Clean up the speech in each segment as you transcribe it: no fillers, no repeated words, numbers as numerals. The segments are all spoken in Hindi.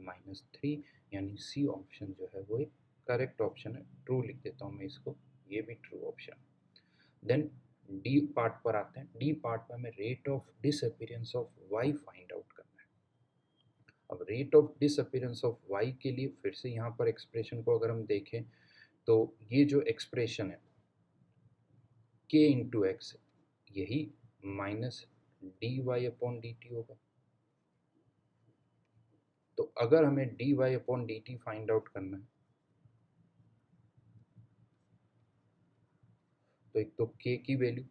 -3, यानी सी ऑप्शन जो है वो एक करेक्ट ऑप्शन है। ट्रू लिख देता हूँ मैं इसको, ये भी true option. Then D part पर आते हैं। डी पार्ट में हमें rate of disappearance of Y find out करना है। अब rate of disappearance of Y के लिए फिर से यहाँ पर एक्सप्रेशन को अगर हम देखें तो ये जो एक्सप्रेशन है k इंटू एक्स, यही minus D Y upon D T होगा। तो अगर हमें D Y upon D T find out करना है तो एक तो k की वैल्यू,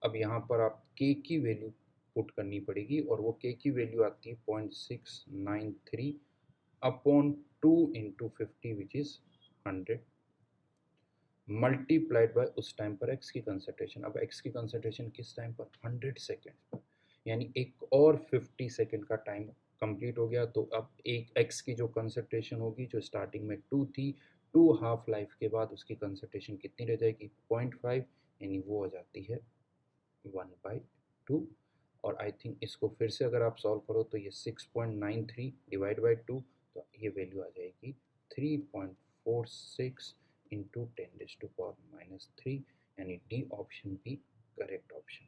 अब यहाँ पर आप k की वैल्यू पुट करनी पड़ेगी और वो k की वैल्यू आती है 0.693 upon 2 into 50 which is 100 multiplied by उस टाइम पर x की कंसंट्रेशन। अब x की कंसंट्रेशन किस टाइम पर, 100 सेकेंड पर, यानी एक और 50 सेकेंड का टाइम कंप्लीट हो गया। तो अब एक x की जो कंसंट्रेशन होगी, जो स्टार्टिंग में 2 थी, 2 हाफ लाइफ के बाद उसकी कंसंट्रेशन कितनी रह जाएगी, 0.5, यानी वो हो जाती है 1/2। और आई थिंक इसको फिर से अगर आप सॉल्व करो तो ये 6.93 डिवाइड बाई 2, तो ये वैल्यू आ जाएगी 3.46 इंटू 10⁻⁻3, यानी डी ऑप्शन भी करेक्ट ऑप्शन।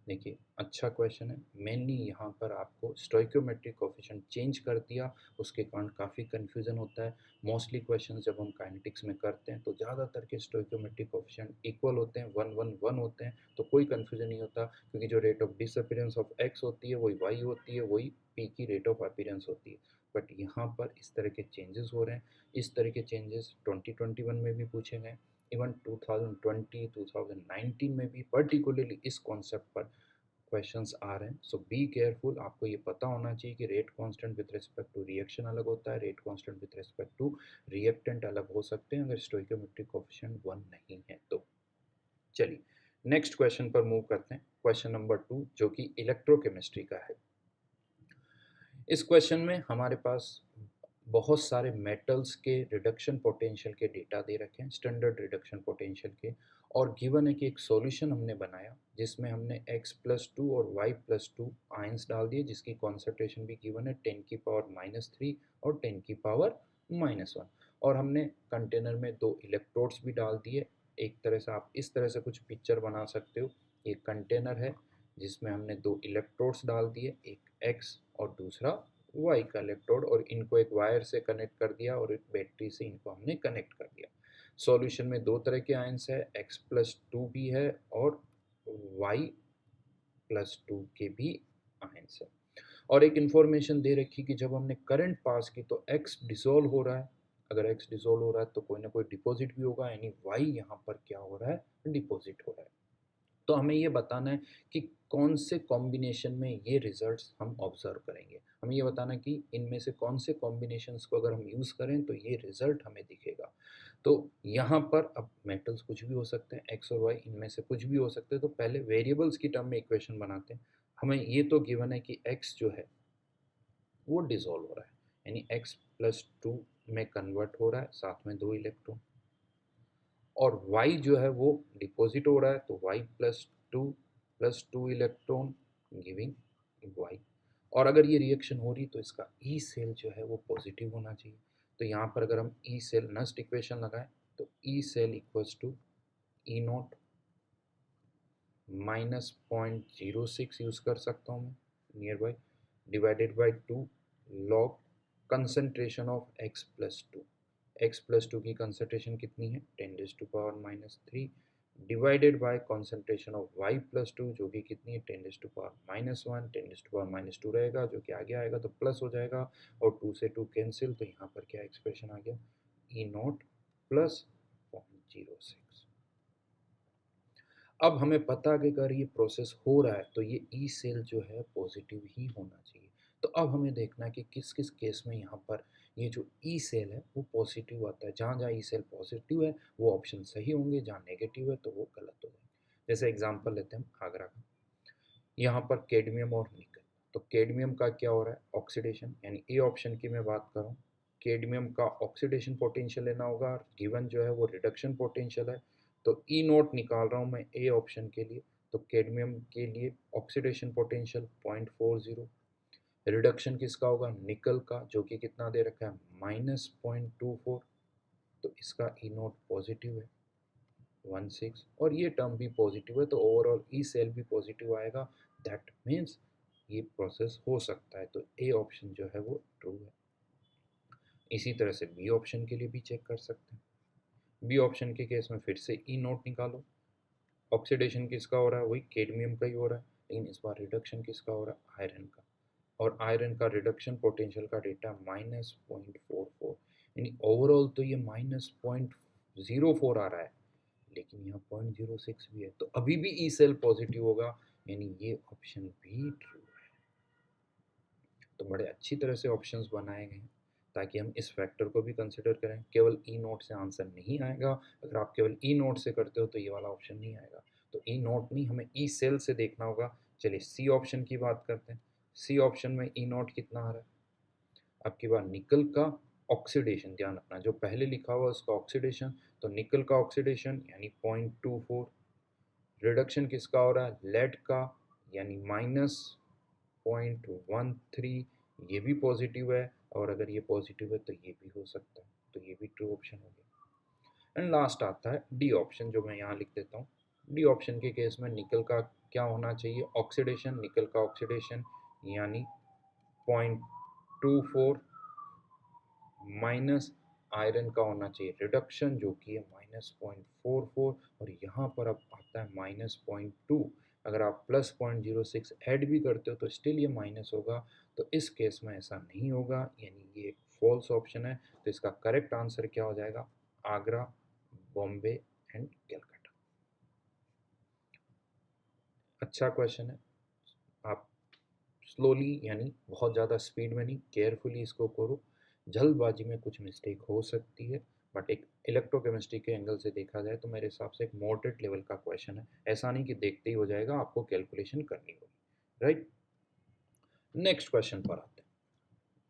देखिए अच्छा क्वेश्चन है। मेनली यहाँ पर आपको स्टोइकियोमेट्रिक कोफिशिएंट चेंज कर दिया, उसके कारण काफ़ी कन्फ्यूज़न होता है। मोस्टली क्वेश्चन जब हम काइनेटिक्स में करते हैं तो ज़्यादातर के स्टोइकियोमेट्रिक कोफिशिएंट इक्वल होते हैं, 1 1 1 होते हैं, तो कोई कन्फ्यूजन नहीं होता, क्योंकि जो rate of disappearance of x होती है वही वाई होती है, वही पी की रेट ऑफ अपीयरेंस होती है। बट यहाँ पर इस तरह के चेंजेस हो रहे हैं। इस तरह के चेंजेस 2021 में भी पूछे गए, इवन 2020 2019 में भी पर्टिकुलरली इस कॉन्सेप्ट पर क्वेश्चंस आ रहे हैं। So be careful. आपको ये पता होना चाहिए कि rate constant with respect to reaction अलग होता है, rate constant with respect to reactant अलग हो सकते हैं अगर स्टोइकियोमेट्रिक कोएफिशिएंट 1 नहीं है तो। चलिए नेक्स्ट क्वेश्चन पर मूव करते हैं। क्वेश्चन नंबर 2 जो कि इलेक्ट्रोकेमिस्ट्री का है। इस क्वेश्चन में हमारे पास बहुत सारे मेटल्स के रिडक्शन पोटेंशियल के डेटा दे रखे हैं, स्टैंडर्ड रिडक्शन पोटेंशियल के, और गिवन है कि एक सॉल्यूशन हमने बनाया जिसमें हमने x+2 और y+2 आयंस डाल दिए, जिसकी कॉन्सेंट्रेशन भी गिवन है 10⁻³ और 10⁻⁻1, और हमने कंटेनर में 2 इलेक्ट्रोड्स भी डाल दिए। एक तरह से आप इस तरह से कुछ पिक्चर बना सकते हो। एक कंटेनर है जिसमें हमने 2 इलेक्ट्रोड्स डाल दिए, एक x और दूसरा y का इलेक्ट्रोड, और इनको एक वायर से कनेक्ट कर दिया और एक बैटरी से इनको हमने कनेक्ट कर दिया। सॉल्यूशन में 2 तरह के आयंस है, x+2 भी है और y+2 के भी आयंस है। और एक इंफॉर्मेशन दे रखी कि जब हमने करंट पास की तो x डिसॉल्व हो रहा है। अगर x डिसॉल्व हो रहा है तो कोई ना कोई डिपॉजिट भी होगा, यानी y यहाँ पर क्या हो रहा है, डिपॉजिट हो रहा है। तो हमें ये बताना है कि कौन से कॉम्बिनेशन में ये रिजल्ट्स हम ऑब्जर्व करेंगे। हमें ये बताना है कि इनमें से कौन से कॉम्बिनेशंस को अगर हम यूज़ करें तो ये रिजल्ट हमें दिखेगा। तो यहाँ पर अब मेटल्स कुछ भी हो सकते हैं, एक्स और वाई इनमें से कुछ भी हो सकते हैं। तो पहले वेरिएबल्स की टर्म में इक्वेशन बनाते हैं। हमें ये तो गिवन है कि एक्स जो है वो डिसॉल्व हो रहा है, यानी x+2 में कन्वर्ट हो रहा है, साथ में 2 इलेक्ट्रॉन, और y जो है वो डिपॉजिट हो रहा है, तो y+2 इलेक्ट्रॉन गिविंग y। और अगर ये रिएक्शन हो रही तो इसका ई सेल जो है वो पॉजिटिव होना चाहिए। तो यहाँ पर अगर हम ई सेल नस्ट इक्वेशन लगाएं तो E cell equals to E0 -0.06 use कर सकता हूँ मैं near by, divided by 2 log concentration of x+2 की कंसंट्रेशन कितनी है, 10⁻³ divided by concentration of y+2 जो कि कितनी है, 10⁻⁻1, 10⁻⁻2 रहेगा जो कि आगे आएगा तो प्लस हो जाएगा, और 2 से 2 कैंसिल, तो यहाँ पर क्या एक्सप्रेशन आ गया, E0 प्लस 0.06। अब हमें पता है कि अगर ये प्रोसेस हो रहा है तो ये ई सेल जो है पॉजिटिव ही होना चाहिए। तो अब हमें देखना है कि किस किस केस में यहाँ पर ये जो ई सेल है वो पॉजिटिव आता है। जहाँ जहाँ ई सेल पॉजिटिव है वो ऑप्शन सही होंगे, जहाँ नेगेटिव है तो वो गलत हो जाएंगे। जैसे एग्जांपल लेते हैं हम आगरा का, यहाँ पर कैडमियम और निकल। तो कैडमियम का क्या हो रहा है, ऑक्सीडेशन, यानी ए ऑप्शन की मैं बात करूँ, कैडमियम का ऑक्सीडेशन पोटेंशियल लेना होगा, गिवन जो है वो रिडक्शन पोटेंशियल है। तो E0 निकाल रहा हूँ मैं ए ऑप्शन के लिए। तो कैडमियम के लिए ऑक्सीडेशन पोटेंशियल 0.40, रिडक्शन किसका होगा, निकल का, जो कि कितना दे रखा है -0.24, तो इसका ई नोट पॉजिटिव है 16, और ये टर्म भी पॉजिटिव है, तो ओवरऑल ई सेल भी पॉजिटिव आएगा। दैट मीन्स ये प्रोसेस हो सकता है, तो ए ऑप्शन जो है वो ट्रू है। इसी तरह से बी ऑप्शन के लिए भी चेक कर सकते हैं। बी ऑप्शन के केस में फिर से ई नोट निकालो, ऑक्सीडेशन किसका हो रहा है, वही कैडमियम का ही हो रहा है, लेकिन इस बार रिडक्शन किसका हो रहा है, आयरन का, और आयरन का रिडक्शन पोटेंशियल का डेटा -0.44, यानी ओवरऑल तो ये -0.04 आ रहा है, लेकिन यहाँ 0.06 भी है, तो अभी भी ई सेल पॉजिटिव होगा, यानी ये ऑप्शन भी ट्रू है। तो बड़े अच्छी तरह से ऑप्शंस बनाए गए हैं ताकि हम इस फैक्टर को भी कंसिडर करें। केवल ई नोट से आंसर नहीं आएगा, अगर आप केवल ई नोट से करते हो तो ये वाला ऑप्शन नहीं आएगा, तो ई नोट नहीं, हमें ई सेल से देखना होगा। चलिए सी ऑप्शन की बात करते हैं। सी ऑप्शन में ई नोट कितना आ रहा है, आपकी बार निकल का ऑक्सीडेशन, ध्यान रखना जो पहले लिखा हुआ उसका ऑक्सीडेशन, तो निकल का ऑक्सीडेशन यानी 0.24, रिडक्शन किसका हो रहा है, लेड का, यानी -0.13, ये भी पॉजिटिव है, और अगर ये पॉजिटिव है तो ये भी हो सकता है, तो ये भी ट्रू ऑप्शन हो गया। एंड लास्ट आता है डी ऑप्शन, जो मैं यहाँ लिख देता हूँ। डी ऑप्शन के केस में निकल का क्या होना चाहिए, ऑक्सीडेशन, निकल का ऑक्सीडेशन यानी 0.24 माइनस आयरन का होना चाहिए रिडक्शन, जो कि है -0.44, और यहाँ पर अब आता है -0.2, अगर आप +0.06 ऐड भी करते हो तो स्टिल ये माइनस होगा, तो इस केस में ऐसा नहीं होगा, यानी ये एक फॉल्स ऑप्शन है। तो इसका करेक्ट आंसर क्या हो जाएगा, आगरा, बॉम्बे एंड कलकत्ता। अच्छा क्वेश्चन है, आप स्लोली यानी बहुत ज़्यादा स्पीड में नहीं, केयरफुली इसको करो, जल्दबाजी में कुछ मिस्टेक हो सकती है, बट एक इलेक्ट्रोकेमिस्ट्री के एंगल से देखा जाए तो मेरे हिसाब से एक मॉडरेट लेवल का क्वेश्चन है, ऐसा नहीं कि देखते ही हो जाएगा, आपको कैलकुलेशन करनी होगी, राइट। नेक्स्ट क्वेश्चन पर आते हैं।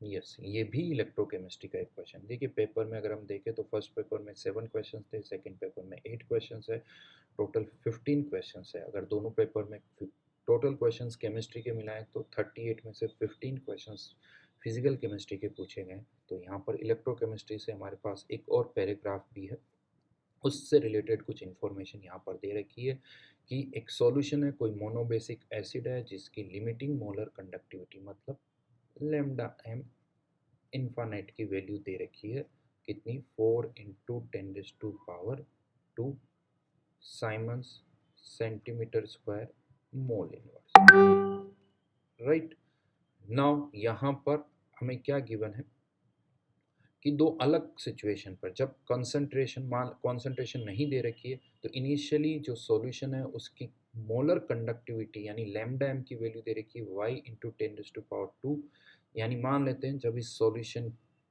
यस, ये भी इलेक्ट्रोकेमिस्ट्री का एक क्वेश्चन। देखिए पेपर में अगर हम देखें तो फर्स्ट पेपर में 7 क्वेश्चन थे, सेकंड पेपर में 8 क्वेश्चन है, टोटल 15 क्वेश्चन है। अगर दोनों पेपर में टोटल क्वेश्चंस केमिस्ट्री के मिलाएं तो 38 में से 15 क्वेश्चंस फिजिकल केमिस्ट्री के पूछे गए। तो यहाँ पर इलेक्ट्रोकेमिस्ट्री से हमारे पास एक और पैराग्राफ भी है, उससे रिलेटेड कुछ इन्फॉर्मेशन यहाँ पर दे रखी है कि एक सॉल्यूशन है, कोई मोनोबेसिक एसिड है जिसकी लिमिटिंग मोलर कंडक्टिविटी मतलब लेमडा एम इन्फानाइट की वैल्यू दे रखी है, कितनी 4 × 10⁻² siemens centimetre square mole inverse, right. Now यहाँ पर हमें क्या गिवन है कि दो अलग सिचुएशन पर जब कंसंट्रेशन नहीं दे रखी है तो इनिशियली जो सॉल्यूशन है उसकी मोलर कंडक्टिविटी यानी लैम्डा एम की वैल्यू दे रखी है y × 10⁻², यानी मान लेते हैं जब इस सॉल्यूशन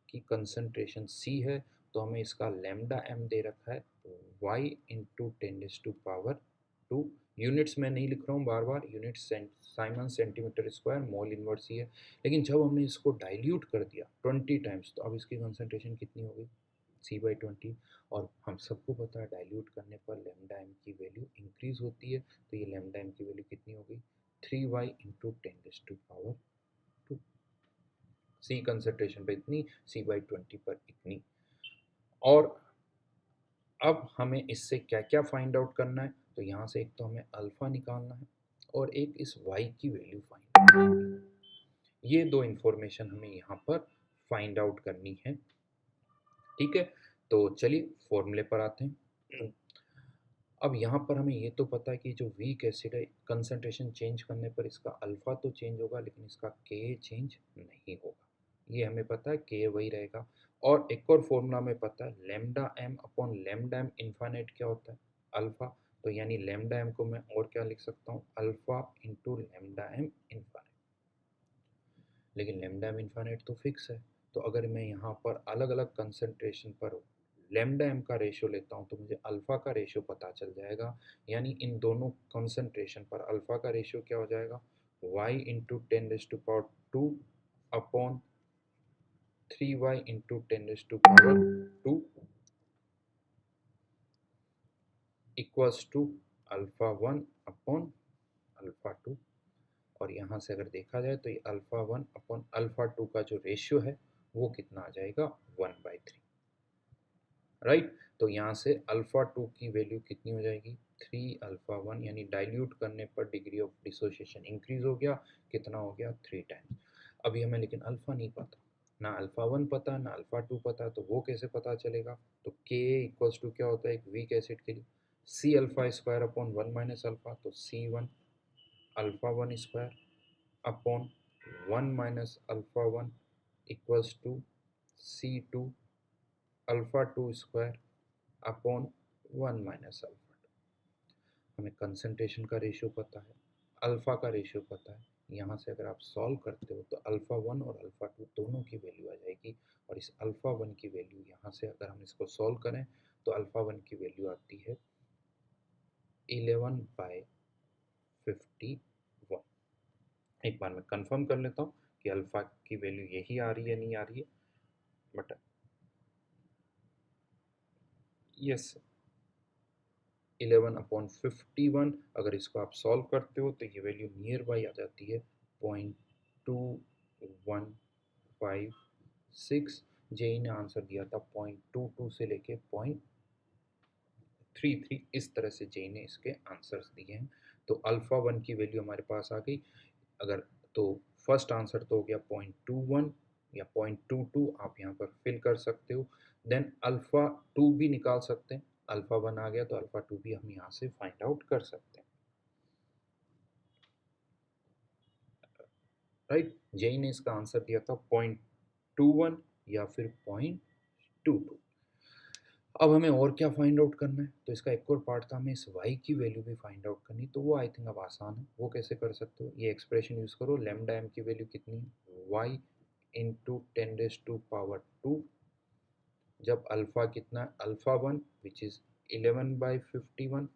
की कंसंट्रेशन C है तो हमें इसका लैम्डा एम दे रखा है y × 10⁻²। यूनिट्स में नहीं लिख रहा हूँ बार बार, unit siemens centimetre square mole inverse ही है, लेकिन जब हमने इसको डाइल्यूट कर दिया 20 टाइम्स तो अब इसकी कंसंट्रेशन कितनी हो गई C/20, और हम सबको पता है डाइल्यूट करने पर लैम्डा एम की वैल्यू इंक्रीज होती है, तो ये लैम्डा एम की वैल्यू कितनी हो गई 3y × 10⁻²। C कंसंट्रेशन पर इतनी, C/20 पर इतनी। और अब हमें इससे क्या क्या फाइंड आउट करना है, तो यहाँ से एक तो हमें अल्फा निकालना है और एक इस y की वैल्यू फाइंड करनी है। ये दो इंफॉर्मेशन हमें यहाँ पर फाइंड आउट करनी है, ठीक है। तो चलिए फॉर्मूले पर आते हैं। अब यहाँ पर हमें ये तो पता है कि जो वीक एसिड है कंसंट्रेशन चेंज करने पर इसका अल्फा तो चेंज होगा लेकिन इसका के चेंज नहीं होगा, ये हमें पता है, के वही रहेगा। और एक और फॉर्मूला हमें पता है lambda M upon lambda M infinite क्या होता है, अल्फा, तो यानी लैम्डा एम को मैं और क्या लिख सकता हूँ, alpha into lambda M infinite. लेकिन लैम्डा एम इन्फानेट तो फिक्स है, तो अगर मैं यहाँ पर अलग अलग कंसंट्रेशन पर लैम्डा एम का रेशियो लेता हूँ तो मुझे अल्फ़ा का रेशियो पता चल जाएगा, यानी इन दोनों कंसंट्रेशन पर अल्फ़ा का रेशियो क्या हो जाएगा y × 10⁻² upon 3y × 10⁻² equals to alpha 1 upon alpha 2, और यहाँ से अगर देखा जाए तो ये अल्फ़ा 1 अपॉन अल्फ़ा 2 का जो रेशियो है वो कितना आ जाएगा 1/3, राइट। तो यहाँ से अल्फ़ा 2 की वैल्यू कितनी हो जाएगी 3 अल्फ़ा 1, यानी डाइल्यूट करने पर डिग्री ऑफ डिसोसिएशन इंक्रीज हो गया, कितना हो गया 3 टाइम्स। अभी हमें लेकिन अल्फ़ा नहीं पता, ना अल्फ़ा 1 पता ना अल्फ़ा 2 पता, तो वो कैसे पता चलेगा। तो Ka इक्वल्स टू क्या होता है एक वीक एसिड के लिए C alpha square upon 1 minus alpha, तो C1 alpha 1 square upon 1 minus alpha 1 equals to C2 alpha 2 square upon 1 minus alpha 2। हमें कंसंट्रेशन का रेशियो पता है, अल्फ़ा का रेशियो पता है, यहाँ से अगर आप सॉल्व करते हो तो अल्फ़ा 1 और अल्फ़ा 2 दोनों की वैल्यू आ जाएगी, और इस अल्फ़ा 1 की वैल्यू यहाँ से अगर हम इसको सॉल्व करें तो अल्फ़ा 1 की वैल्यू आती है 11/51। एक बार मैं कंफर्म कर लेता हूँ कि अल्फ़ा की वैल्यू यही आ रही है नहीं आ रही है, बट यस 11/51। अगर इसको आप सॉल्व करते हो तो ये वैल्यू नियर बाई आ जाती है 0.2156। जेई ने आंसर दिया था 0.22 से लेके 0.33, इस तरह से जेई ने इसके आंसर्स दिए हैं। तो अल्फ़ा 1 की वैल्यू हमारे पास आ गई। अगर तो फर्स्ट आंसर तो हो गया 0.21 या 0.22, आप यहाँ पर फिल कर सकते हो। देन अल्फ़ा 2 भी निकाल सकते हैं, अल्फ़ा 1 आ गया तो अल्फ़ा 2 भी हम यहाँ से फाइंड आउट कर सकते हैं, राइट। जेई ने इसका आंसर दिया था 0.21 या फिर 0.22। अब हमें और क्या फाइंड आउट करना है, तो इसका एक और पार्ट था हमें इस y की वैल्यू भी फाइंड आउट करनी, तो वो आई थिंक अब आसान है। वो कैसे कर सकते हो, ये एक्सप्रेशन यूज़ करो, लैम्डा m की वैल्यू कितनी है y इंटू 10⁻², जब अल्फ़ा कितना है अल्फ़ा 1 विच इज़ 11/51,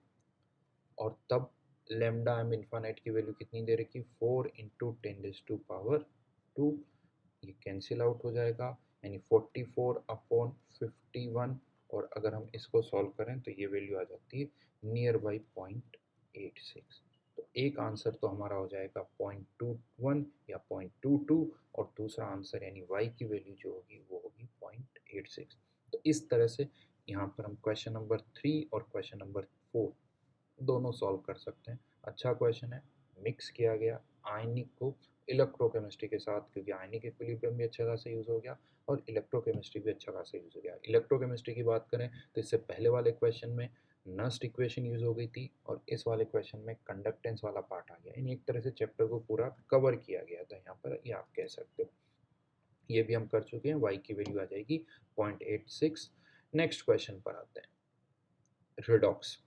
और तब लैम्डा m इन्फानाइट की वैल्यू कितनी दे रखी 4 इंटू 10⁻², ये कैंसिल आउट हो जाएगा, यानी 44/51, और अगर हम इसको सॉल्व करें तो ये वैल्यू आ जाती है नियर बाई 0.86। तो एक आंसर तो हमारा हो जाएगा 0.21 या 0.22, और दूसरा आंसर यानी y की वैल्यू जो होगी वो होगी 0.86। तो इस तरह से यहाँ पर हम क्वेश्चन नंबर 3 और क्वेश्चन नंबर 4 दोनों सॉल्व कर सकते हैं। अच्छा क्वेश्चन है, मिक्स किया गया आयनिक को इलेक्ट्रोकेमिस्ट्री के साथ, क्योंकि आयनिक इक्विलिब्रियम भी अच्छा खासा यूज़ हो गया और इलेक्ट्रोकेमिस्ट्री भी अच्छा खासा यूज़ हो गया। इलेक्ट्रोकेमिस्ट्री की बात करें तो इससे पहले वाले क्वेश्चन में नस्ट इक्वेशन यूज़ हो गई थी, और इस वाले क्वेश्चन में कंडक्टेंस वाला पार्ट आ गया, यानी एक तरह से चैप्टर को पूरा कवर किया गया था यहाँ पर, ये आप कह सकते हो। ये भी हम कर चुके हैं, y की वैल्यू आ जाएगी 0.86। नेक्स्ट क्वेश्चन पर आते हैं, रिडॉक्स।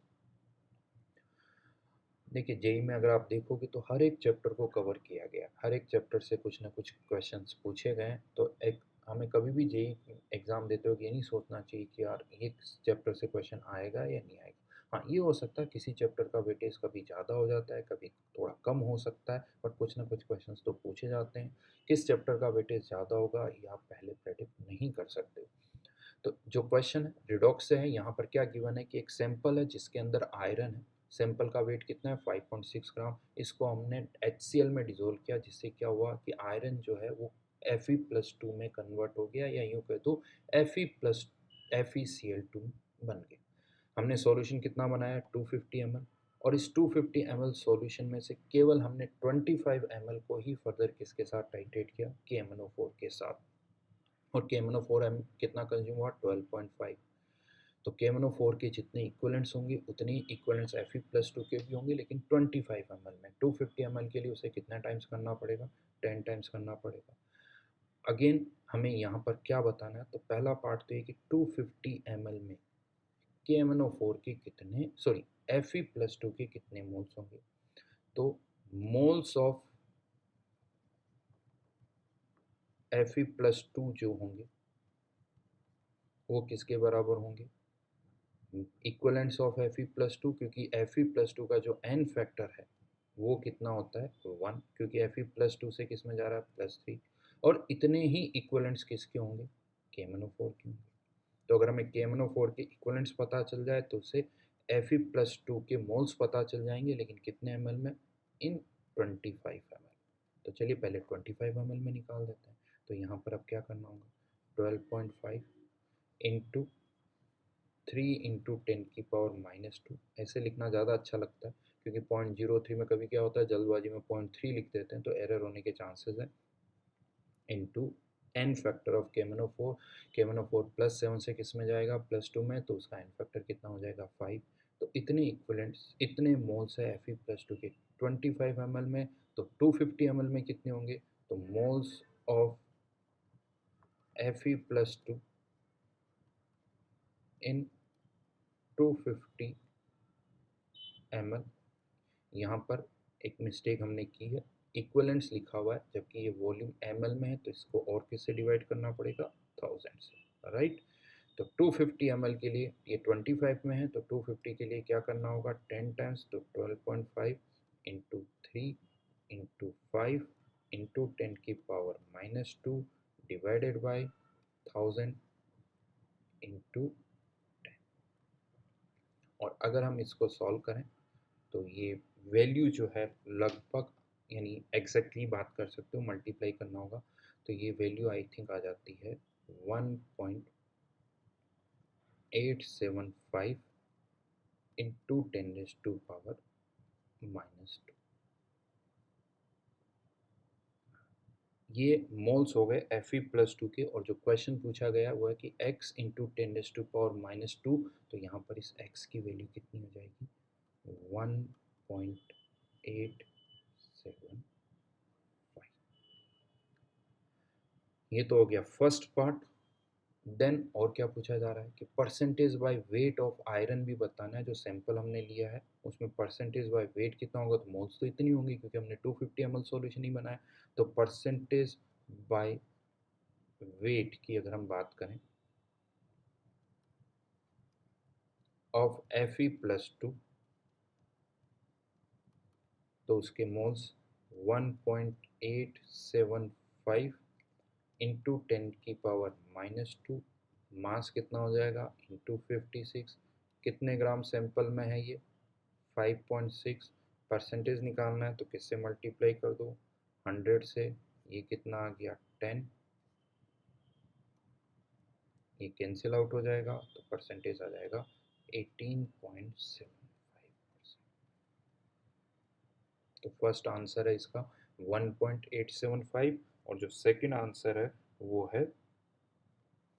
देखिए जेई में अगर आप देखोगे तो हर एक चैप्टर को कवर किया गया, हर एक चैप्टर से कुछ ना कुछ क्वेश्चंस पूछे गए हैं। तो एक हमें कभी भी जेई एग्ज़ाम देते हो ये नहीं सोचना चाहिए कि यार ये चैप्टर से क्वेश्चन आएगा या नहीं आएगा। हाँ, ये हो सकता है किसी चैप्टर का वेटेज कभी ज़्यादा हो जाता है, कभी थोड़ा कम हो सकता है, बट कुछ ना कुछ क्वेश्चन तो पूछे जाते हैं। किस चैप्टर का वेटेज ज़्यादा होगा ये आप पहले प्रेडिक्ट नहीं कर सकते। तो जो क्वेश्चन है रिडॉक्स से है, यहाँ पर क्या गिवन है कि एक सैंपल है जिसके अंदर आयरन है, सैंपल का वेट कितना है 5.6 ग्राम, इसको हमने HCl में डिजोल्व किया, जिससे क्या हुआ कि आयरन जो है वो Fe+2 में कन्वर्ट हो गया, या यूँ कह दो FeCl2 बन गया। हमने सॉल्यूशन कितना बनाया 250 ml, और इस 250 ml सॉल्यूशन में से केवल हमने 25 ml को ही फर्दर किसके साथ टाइट्रेट किया KMnO4 के साथ, और KMnO4 कितना कंज्यूम हुआ 12.5। तो KMnO4 के जितने इक्वलेंट्स होंगे उतने ही इक्वलेंट्स Fe+2 के भी होंगे, लेकिन 25 ml में। 250 ml के लिए उसे कितना टाइम्स करना पड़ेगा 10 टाइम्स करना पड़ेगा। अगेन हमें यहाँ पर क्या बताना है, तो पहला पार्ट तो ये कि 250 ml में KMnO4 के कितने Fe+2 के कितने मोल्स होंगे। तो मोल्स ऑफ Fe+2 जो होंगे वो किसके बराबर होंगे, इक्वलेंट्स ऑफ Fe+2, क्योंकि Fe+2 का जो n फैक्टर है वो कितना होता है 1, क्योंकि Fe+2 से किस में जा रहा है +3, और इतने ही इक्वलेंट्स किसके होंगे KMnO4 के होंगे। तो अगर हमें KMnO4 के इक्वलेंट्स पता चल जाए तो उससे Fe+2 के मोल्स पता चल जाएंगे, लेकिन कितने ml में इन 25 ml। तो चलिए पहले 25 ml में निकाल देते हैं। तो यहाँ पर अब क्या करना होगा, 12.5 इंटू 3 इंटू 10⁻²। ऐसे लिखना ज़्यादा अच्छा लगता है, क्योंकि 0.03 में कभी क्या होता है, जल्दबाजी में 0.3 लिख देते हैं तो एरर होने के चांसेस है। Into N factor of K1O4 +7 से किस में जाएगा, +2 में, तो उसका एन फैक्टर कितना हो जाएगा, 5। तो इतने इक्विवेलेंट्स, इतने मोल्स है Fe+2 के 25 ml में। तो 250 ml में कितने होंगे, तो moles of Fe+2 in 250 ml। यहाँ पर एक मिस्टेक हमने की है, इक्विवेलेंट्स लिखा हुआ है जबकि ये वॉल्यूम ml में है, तो इसको और किससे डिवाइड करना पड़ेगा, 1000 से, राइट। तो 250 ml के लिए, ये 25 में है, तो 250 के लिए क्या करना होगा, 10 टाइम्स, तो 12.5 into 3 into 5 into 10⁻² divided by 1000 into 10। और अगर हम इसको सॉल्व करें तो ये वैल्यू जो है लगभग, यानी एग्जैक्टली बात कर सकते हो, मल्टीप्लाई करना होगा, तो ये वैल्यू आई थिंक आ जाती है 1.875 इंटू 10⁻²। ये मोल्स हो गए Fe+2 के, और जो क्वेश्चन पूछा गया वो है कि x इंटू 10⁻², तो यहाँ पर इस x की वैल्यू कितनी हो जाएगी, 1.875। ये तो हो गया फर्स्ट पार्ट। देन और क्या पूछा जा रहा है कि percentage by weight of iron भी बताना है। जो सैंपल हमने लिया है उसमें परसेंटेज बाय वेट कितना होगा, तो मोल्स तो इतनी होंगी क्योंकि हमने 250 ml सॉल्यूशन ही बनाया। तो परसेंटेज बाय वेट की अगर हम बात करें ऑफ Fe+2, तो उसके मोल्स 1.875 इंटू 10⁻², मास कितना हो जाएगा इंटू 56। कितने ग्राम सैंपल में है ये, 5.6। परसेंटेज निकालना है तो किससे मल्टीप्लाई कर दो, 100 से। ये कितना आ गया, 10। ये कैंसिल आउट हो जाएगा तो परसेंटेज आ जाएगा 18.75%। तो फर्स्ट आंसर है इसका 1.875, और जो सेकंड आंसर है वो है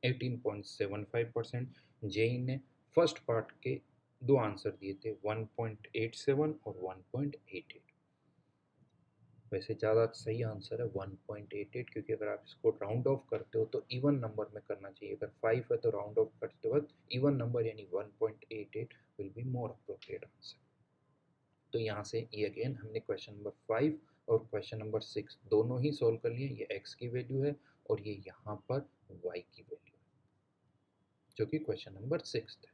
18.75%। जेई ने फर्स्ट पार्ट के दो आंसर दिए थे, 1.87 और 1.88। वैसे ज़्यादा सही आंसर है 1.88, क्योंकि अगर आप इसको राउंड ऑफ करते हो तो इवन नंबर में करना चाहिए। अगर 5 है तो राउंड ऑफ करते वक्त इवन नंबर यानी 1.88 will be more appropriate answer. तो यहाँ से ये अगेन हमने क्वेश्चन नंबर 5 और क्वेश्चन नंबर 6 दोनों ही सोल्व कर लिए। ये x की वैल्यू है और ये यहाँ पर y की वैल्यू है, जो कि क्वेश्चन नंबर 6 है,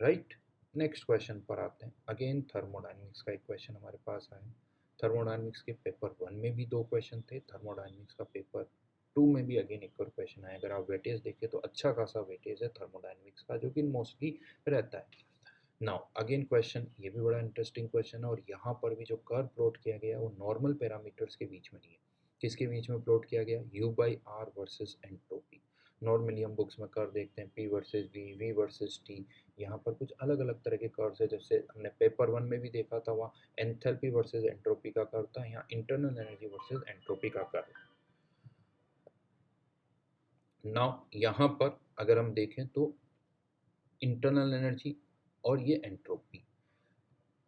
राइट। नेक्स्ट क्वेश्चन पर आते हैं। अगेन थर्मोडायनेमिक्स का एक क्वेश्चन हमारे पास आया। थर्मोडायनेमिक्स के पेपर 1 में भी दो क्वेश्चन थे, थर्मोडायनेमिक्स का पेपर 2 में भी अगेन एक और क्वेश्चन आया। अगर आप वेटेज देखें तो अच्छा खासा वेटेज है थर्मोडायनेमिक्स का, जो कि मोस्टली रहता है। नाउ अगेन क्वेश्चन, ये भी बड़ा इंटरेस्टिंग क्वेश्चन है, और यहाँ पर भी जो कर्व प्लॉट किया गया वो नॉर्मल पैरामीटर्स के बीच में नहीं है। किसके बीच में प्लॉट किया गया, U/R वर्सेस एंट्रोपी। नॉर्मली हम बुक्स में कर्व देखते हैं P versus V, V versus T। यहाँ पर कुछ अलग अलग तरह के कर्व्स है, जैसे हमने पेपर 1 में भी देखा था, वहाँ एंथैल्पी वर्सेस एंट्रोपी का कर्व था, यहाँ इंटरनल एनर्जी वर्सेस एंट्रोपी का कर्व। नाउ यहाँ पर अगर हम देखें तो इंटरनल एनर्जी और ये एंट्रोपी,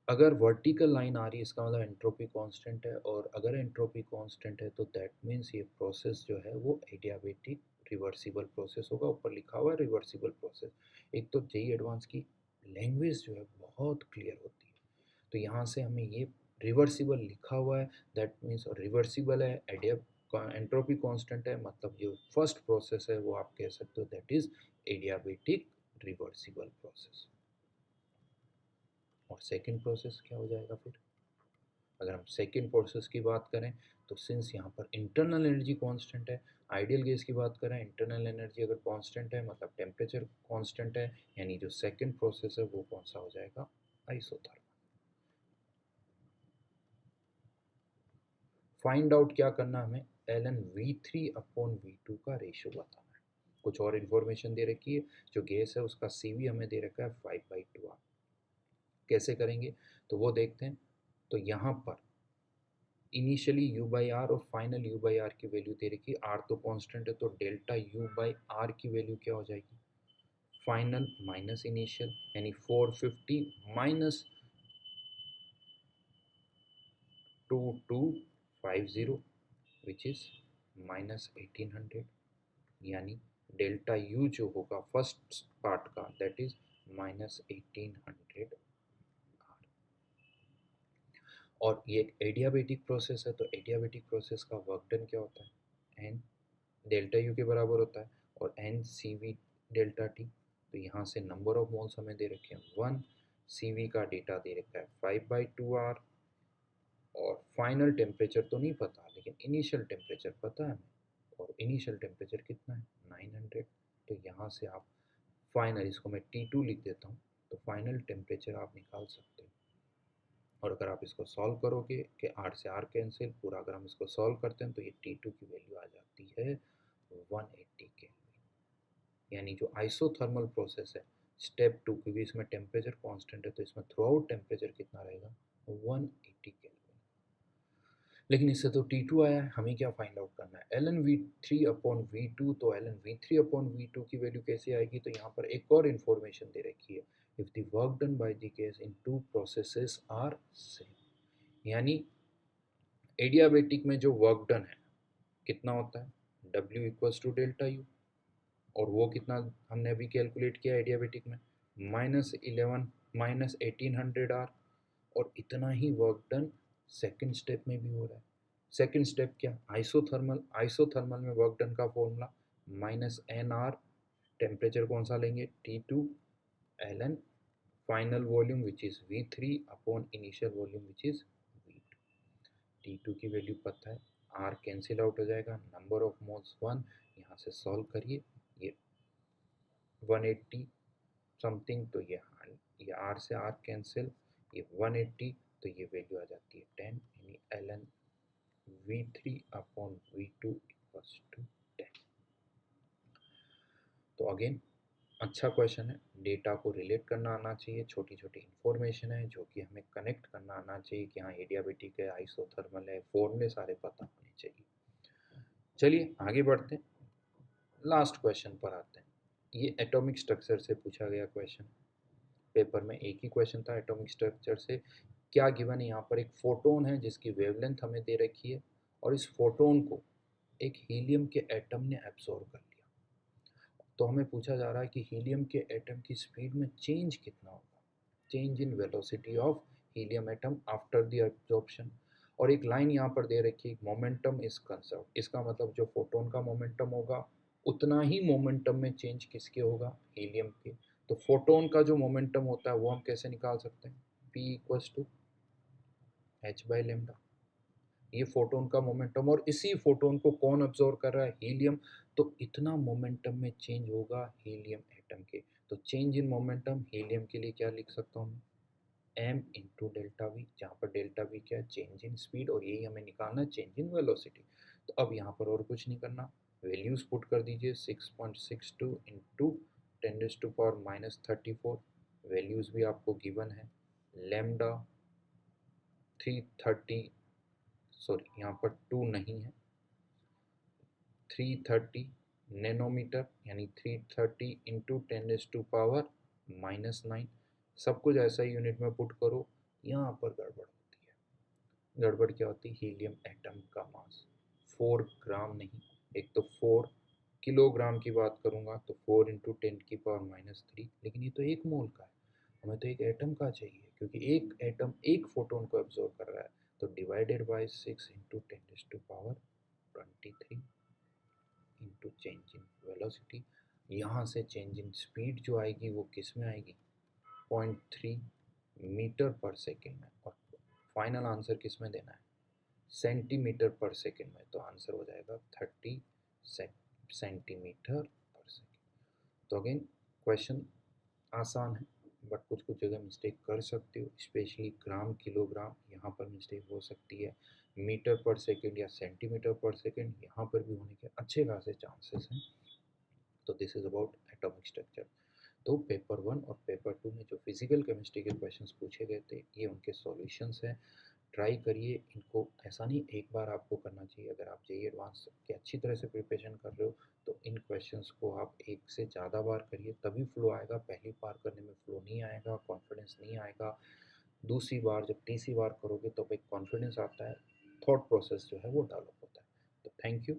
अगर वर्टिकल लाइन आ रही है इसका मतलब एंट्रोपी कांस्टेंट है, और अगर एंट्रोपी कांस्टेंट है तो दैट मीन्स ये प्रोसेस जो है वो एडियाबेटिक रिवर्सिबल प्रोसेस होगा। ऊपर लिखा हुआ है रिवर्सिबल प्रोसेस। एक तो जेई एडवांस की लैंग्वेज जो है बहुत क्लियर होती है, तो यहाँ से हमें ये रिवर्सिबल लिखा हुआ है, दैट मीन्स रिवर्सिबल है, एंट्रोपी कांस्टेंट है, मतलब जो फर्स्ट प्रोसेस है वो आप कह सकते हो that is adiabatic reversible process. और सेकंड प्रोसेस क्या हो जाएगा फिर, अगर हम सेकंड प्रोसेस की बात करें तो सिंस यहाँ पर इंटरनल एनर्जी कांस्टेंट है, आइडियल गैस की बात करें इंटरनल एनर्जी अगर कांस्टेंट है मतलब टेम्परेचर कांस्टेंट है, यानी जो सेकंड प्रोसेस है वो कौन सा हो जाएगा, आइसोथर्मल। फाइंड आउट क्या करना है हमें, ln V3/V2 का रेशियो बताना है। कुछ और इन्फॉर्मेशन दे रखी है, जो गैस है उसका CV हमें दे रखा है 5/2R। कैसे करेंगे तो वो देखते हैं। तो यहाँ पर इनिशियली U/R और फाइनल U/R की वैल्यू दे रखी है, R तो कांस्टेंट है, तो डेल्टा U/R की वैल्यू क्या हो जाएगी, फाइनल माइनस इनिशियल, यानी 450 माइनस 2250 विच इज माइनस 1800, यानी डेल्टा U जो होगा फर्स्ट पार्ट का दैट इज माइनस 1800। और ये एक एडियाबेटिक प्रोसेस है, तो एडियाबेटिक प्रोसेस का वर्क डन क्या होता है, एन डेल्टा यू के बराबर होता है और N C V delta T. तो यहाँ से नंबर ऑफ मोल्स हमें दे रखे हैं 1, सी वी का डेटा दे रखा है 5/2R, और फाइनल टेम्परेचर तो नहीं पता लेकिन इनिशियल टेम्परेचर पता है हमें, और इनिशियल टेम्परेचर कितना है 900। तो यहाँ से आप फाइनल, इसको मैं T2 लिख देता हूँ, तो फाइनल टेम्परेचर आप निकाल सकते हो। और अगर आप इसको सॉल्व करोगे कि R से R कैंसिल, पूरा अगर हम इसको सॉल्व करते हैं तो ये T2 की वैल्यू आ जाती है 180 के, यानी जो आइसोथर्मल प्रोसेस है स्टेप 2, क्योंकि इसमें टेम्परेचर कांस्टेंट है तो इसमें थ्रू आउट टेम्परेचर कितना रहेगा 180 केल्विन। लेकिन इससे तो T2 आया है, हमें क्या फाइंड आउट करना है, ln V3/V2। तो ln V3/V2 की वैल्यू कैसे आएगी, तो यहाँ पर एक और इन्फॉर्मेशन दे रखी है, if the work done by the gas in two processes are same, यानी एडियाबेटिक में जो वर्क डन है कितना होता है, W equals to delta U, और वो कितना हमने अभी कैलकुलेट किया एडियाबेटिक में, -1800R। और इतना ही वर्क डन सेकंड स्टेप में भी हो रहा है। सेकंड स्टेप क्या, आइसोथर्मल, आइसोथर्मल में वर्क डन का फॉर्मूला -NR, टेम्परेचर कौन सा लेंगे T2, ln final volume which is V3 upon initial volume which is V2। T2 की वैल्यू पता है, R कैंसिल आउट हो जाएगा, नंबर ऑफ मोल्स 1, यहाँ से सॉल्व करिए, ये 180 समथिंग, तो ये R से R कैंसिल, ये 180, तो ये वैल्यू आ जाती है 10, यानी ln V3/V2 इक्वल्स टू 10। तो अगेन अच्छा क्वेश्चन है, डेटा को रिलेट करना आना चाहिए, छोटी छोटी इन्फॉर्मेशन है जो कि हमें कनेक्ट करना आना चाहिए कि हाँ एडियाबेटिक है, आइसोथर्मल है, फॉर्मूले सारे पता होने चाहिए। चलिए आगे बढ़ते हैं, लास्ट क्वेश्चन पर आते हैं। ये एटॉमिक स्ट्रक्चर से पूछा गया क्वेश्चन, पेपर में एक ही क्वेश्चन था एटॉमिक स्ट्रक्चर से। क्या गिवन है, यहाँ पर एक फोटोन है जिसकी वेवलेंथ हमें दे रखी है, और इस फोटोन को एक हीलियम के एटम ने एब्सॉर्ब कर लिया। तो हमें पूछा जा रहा है कि हीलियम के एटम की स्पीड में चेंज कितना होगा, change in velocity of helium atom after the absorption. और एक लाइन यहाँ पर दे रखी है, मोमेंटम इज कंजर्व, इसका मतलब जो फोटोन का मोमेंटम होगा उतना ही मोमेंटम में चेंज किसके होगा, हीलियम के। तो फोटोन का जो मोमेंटम होता है वो हम कैसे निकाल सकते हैं, P इक्वल्स टू h/λ, ये फोटोन का मोमेंटम, और इसी फोटोन को कौन अब्जॉर्व कर रहा है, हीलियम। तो इतना मोमेंटम में चेंज होगा हीलियम एटम के। तो चेंज इन मोमेंटम हीलियम के लिए क्या लिख सकता हूँ, m इंटू डेल्टा वी, जहाँ पर डेल्टा वी क्या है, चेंज इन स्पीड, और यही हमें निकालना है चेंज इन वेलोसिटी। तो अब यहाँ पर और कुछ नहीं करना, वैल्यूज पुट कर दीजिए, 6.62 इंटू 10⁻⁻34, वैल्यूज भी आपको गिवन है, लैम्डा 330, सॉरी यहाँ पर 2 नहीं है, 330 नैनोमीटर, यानी 330 इंटू 10⁻⁻9। सब कुछ ऐसा ही यूनिट में पुट करो। यहाँ पर गड़बड़ होती है, गड़बड़ क्या होती है, हीलियम एटम का मास 4 ग्राम नहीं, एक तो 4 किलोग्राम की बात करूँगा तो 4 इंटू 10⁻³ लेकिन ये तो एक मोल का है, हमें तो एक एटम का चाहिए, क्योंकि एक एटम एक फोटोन को एब्जॉर्ब कर रहा है। तो divided by 6 into 10⁻23 into change in velocity. यहाँ से चेंज इन स्पीड जो आएगी वो किस में आएगी, 0.3 मीटर पर सेकेंड में, और फाइनल आंसर किस में देना है, सेंटीमीटर पर सेकेंड में। तो आंसर हो जाएगा 30 सेंटीमीटर पर सेकेंड। तो अगेन क्वेश्चन आसान है, बट कुछ कुछ जगह मिस्टेक कर सकते हो, स्पेशली ग्राम किलोग्राम यहाँ पर मिस्टेक हो सकती है। मीटर पर सेकेंड या सेंटीमीटर पर सेकेंड, यहाँ पर भी होने के अच्छे खासे चांसेस हैं। तो this is about atomic structure. तो पेपर 1 और पेपर 2 में जो फिजिकल केमिस्ट्री के क्वेश्चंस पूछे गए थे, ये उनके सॉल्यूशंस हैं। ट्राई करिए इनको, ऐसा नहीं एक बार आपको करना चाहिए। अगर आप जेईई एडवांस की अच्छी तरह से प्रिपरेशन कर रहे हो तो इन क्वेश्चंस को आप एक से ज़्यादा बार करिए, तभी फ्लो आएगा। पहली बार करने में फ्लो नहीं आएगा, कॉन्फिडेंस नहीं आएगा। दूसरी बार जब तीसरी बार करोगे तो एक कॉन्फिडेंस आता है, थॉट प्रोसेस जो है वो डेवलप होता है। तो थैंक यू।